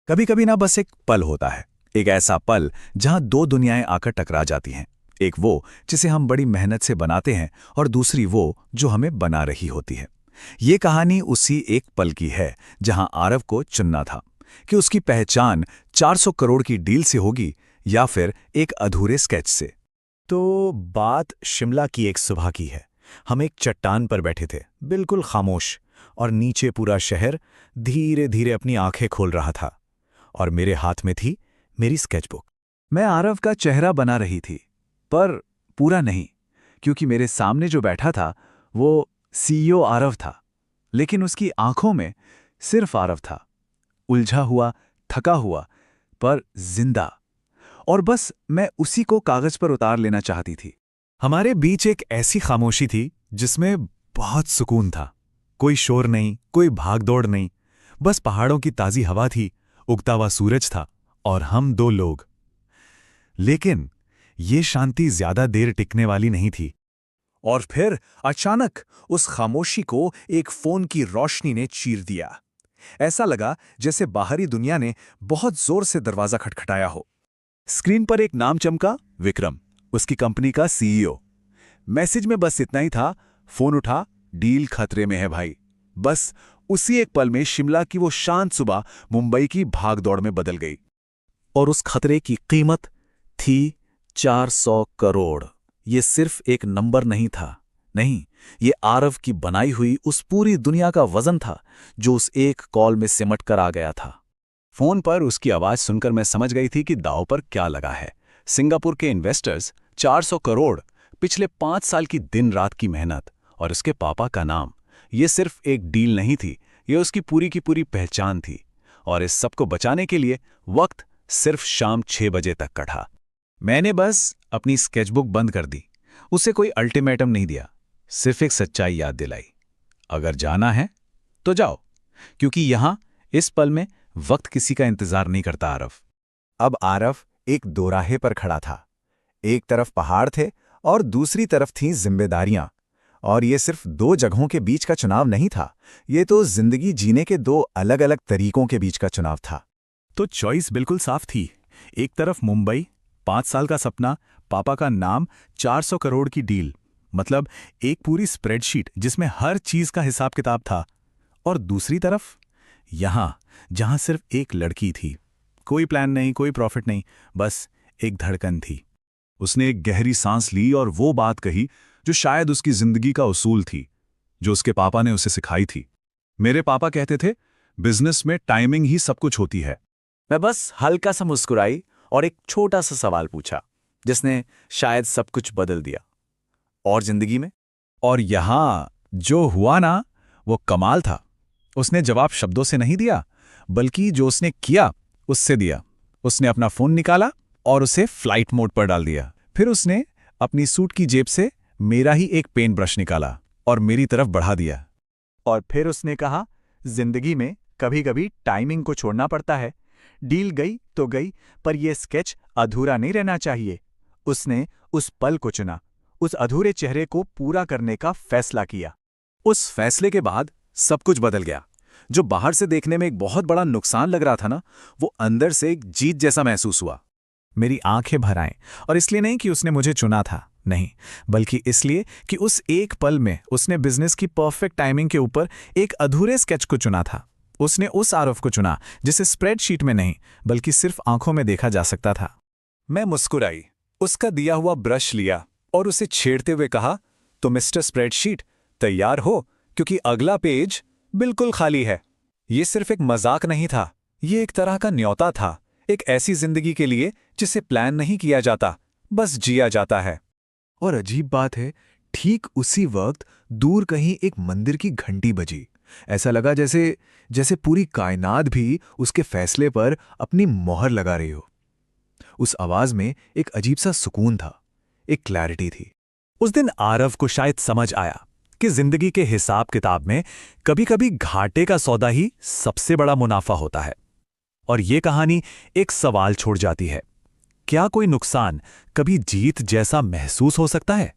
कभी कभी ना बस एक पल होता है, एक ऐसा पल जहां दो दुनियाएं आकर टकरा जाती हैं। एक वो जिसे हम बड़ी मेहनत से बनाते हैं और दूसरी वो जो हमें बना रही होती है। ये कहानी उसी एक पल की है जहां आरव को चुनना था कि उसकी पहचान 400 करोड़ की डील से होगी या फिर एक अधूरे स्केच से। तो बात शिमला की एक सुबह की है। हम एक चट्टान पर बैठे थे, बिल्कुल खामोश, और नीचे पूरा शहर धीरे धीरे अपनी आंखें खोल रहा था। और मेरे हाथ में थी मेरी स्केचबुक। मैं आरव का चेहरा बना रही थी, पर पूरा नहीं, क्योंकि मेरे सामने जो बैठा था वो सीईओ आरव था। लेकिन उसकी आंखों में सिर्फ आरव था, उलझा हुआ, थका हुआ, पर जिंदा। और बस मैं उसी को कागज पर उतार लेना चाहती थी। हमारे बीच एक ऐसी खामोशी थी जिसमें बहुत सुकून था। कोई शोर नहीं, कोई भागदौड़ नहीं, बस पहाड़ों की ताजी हवा थी, उगता हुआ सूरज था और हम दो लोग। लेकिन ये शांति ज्यादा देर टिकने वाली नहीं थी। और फिर अचानक उस खामोशी को एक फोन की रोशनी ने चीर दिया। ऐसा लगा जैसे बाहरी दुनिया ने बहुत जोर से दरवाजा खटखटाया हो। स्क्रीन पर एक नाम चमका, विक्रम, उसकी कंपनी का सीईओ। मैसेज में बस इतना ही था, फोन उठा, डील खतरे में है भाई। बस उसी एक पल में शिमला की वो शांत सुबह मुंबई की भागदौड़ में बदल गई। और उस खतरे की कीमत थी 400 करोड़। ये सिर्फ एक नंबर नहीं था, नहीं, ये आरव की बनाई हुई उस पूरी दुनिया का वजन था जो उस एक कॉल में सिमट कर आ गया था। फोन पर उसकी आवाज सुनकर मैं समझ गई थी कि दांव पर क्या लगा है। सिंगापुर के इन्वेस्टर्स, 400 करोड़, पिछले 5 साल की दिन रात की मेहनत और उसके पापा का नाम। ये सिर्फ एक डील नहीं थी, ये उसकी पूरी की पूरी पहचान थी। और इस सब को बचाने के लिए वक्त सिर्फ शाम 6 बजे तक का था। मैंने बस अपनी स्केचबुक बंद कर दी। उसे कोई अल्टीमेटम नहीं दिया, सिर्फ एक सच्चाई याद दिलाई। अगर जाना है तो जाओ, क्योंकि यहां इस पल में वक्त किसी का इंतजार नहीं करता। आरव अब आरव एक दोराहे पर खड़ा था। एक तरफ पहाड़ थे और दूसरी तरफ थीं जिम्मेदारियां। और ये सिर्फ दो जगहों के बीच का चुनाव नहीं था, ये तो जिंदगी जीने के दो अलग अलग तरीकों के बीच का चुनाव था। तो चॉइस बिल्कुल साफ थी। एक तरफ मुंबई, 5 साल का सपना, पापा का नाम, 400 करोड़ की डील, मतलब एक पूरी स्प्रेडशीट जिसमें हर चीज का हिसाब किताब था। और दूसरी तरफ यहां, जहां सिर्फ एक लड़की थी, कोई प्लान नहीं, कोई प्रॉफिट नहीं, बस एक धड़कन थी। उसने एक गहरी सांस ली और वो बात कही जो शायद उसकी जिंदगी का उसूल थी, जो उसके पापा ने उसे सिखाई थी। मेरे पापा कहते थे, बिजनेस में टाइमिंग ही सब कुछ होती है। मैं बस हल्का सा मुस्कुराई और एक छोटा सा सवाल पूछा, जिसने शायद सब कुछ बदल दिया। और जिंदगी में? और यहां जो हुआ ना, वो कमाल था। उसने जवाब शब्दों से नहीं दिया, बल्कि जो उसने किया उससे दिया। उसने अपना फोन निकाला और उसे फ्लाइट मोड पर डाल दिया। फिर उसने अपनी सूट की जेब से मेरा ही एक पेन ब्रश निकाला और मेरी तरफ बढ़ा दिया। और फिर उसने कहा, जिंदगी में कभी कभी टाइमिंग को छोड़ना पड़ता है। डील गई तो गई, पर यह स्केच अधूरा नहीं रहना चाहिए। उसने उस पल को चुना, उस अधूरे चेहरे को पूरा करने का फैसला किया। उस फैसले के बाद सब कुछ बदल गया। जो बाहर से देखने में एक बहुत बड़ा नुकसान लग रहा था ना, वो अंदर से एक जीत जैसा महसूस हुआ। मेरी आंखें भर आईं, और इसलिए नहीं कि उसने मुझे चुना था, नहीं, बल्कि इसलिए कि उस एक पल में उसने बिजनेस की परफेक्ट टाइमिंग के ऊपर एक अधूरे स्केच को चुना था। उसने उस आरव को चुना जिसे स्प्रेडशीट में नहीं, बल्कि सिर्फ आंखों में देखा जा सकता था। मैं मुस्कुराई, उसका दिया हुआ ब्रश लिया और उसे छेड़ते हुए कहा, तो मिस्टर स्प्रेडशीट, तैयार हो, क्योंकि अगला पेज बिल्कुल खाली है। ये सिर्फ एक मजाक नहीं था, ये एक तरह का न्योता था, एक ऐसी जिंदगी के लिए जिसे प्लान नहीं किया जाता, बस जिया जाता है। और अजीब बात है, ठीक उसी वक्त दूर कहीं एक मंदिर की घंटी बजी। ऐसा लगा जैसे पूरी कायनात भी उसके फैसले पर अपनी मोहर लगा रही हो। उस आवाज में एक अजीब सा सुकून था, एक क्लैरिटी थी। उस दिन आरव को शायद समझ आया कि जिंदगी के हिसाब किताब में कभी-कभी घाटे का सौदा ही सबसे बड़ा मुनाफा होता है। और ये कहानी एक सवाल छोड़ जाती है, क्या कोई नुकसान कभी जीत जैसा महसूस हो सकता है?